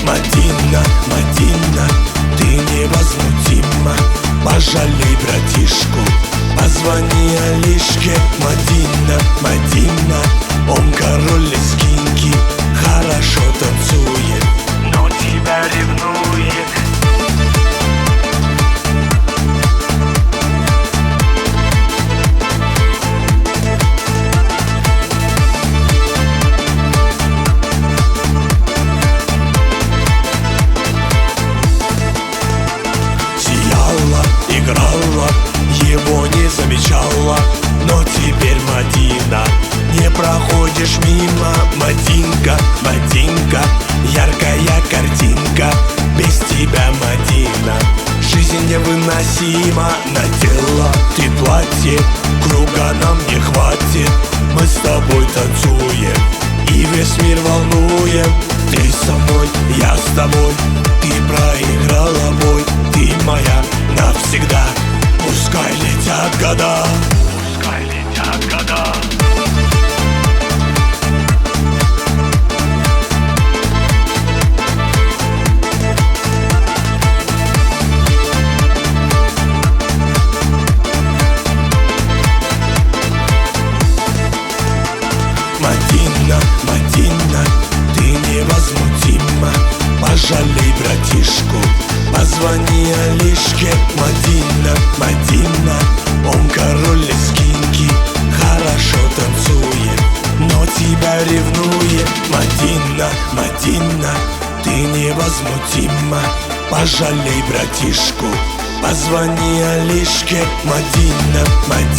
Мадина, Мадина, ты невозмутима. Пожалей братишку, позвони Алишке. Мадина, Мадина, он король лезгинки, хорошо танцует, но тебя ревнует. Играла, его не замечала, но теперь, Мадина, не проходишь мимо. Мадинка, Мадинка, яркая картинка, без тебя, Мадина, жизнь невыносима. Надела ты платье, круга нам не хватит. Мы с тобой танцуем и весь мир волнуем. Ты со мной, я с тобой, ты проиграла бой. Ты моя навсегда, пускай летят года, пускай летят года. Мадина, Мадина, ты невозмутима. Пожалей братишку, позвони Алишке. Мадина, Мадина, он король лезгинки, хорошо танцует, но тебя ревнует. Мадина, Мадина, ты невозмутима. Пожалей братишку, позвони Алишке. Мадина, Мадина.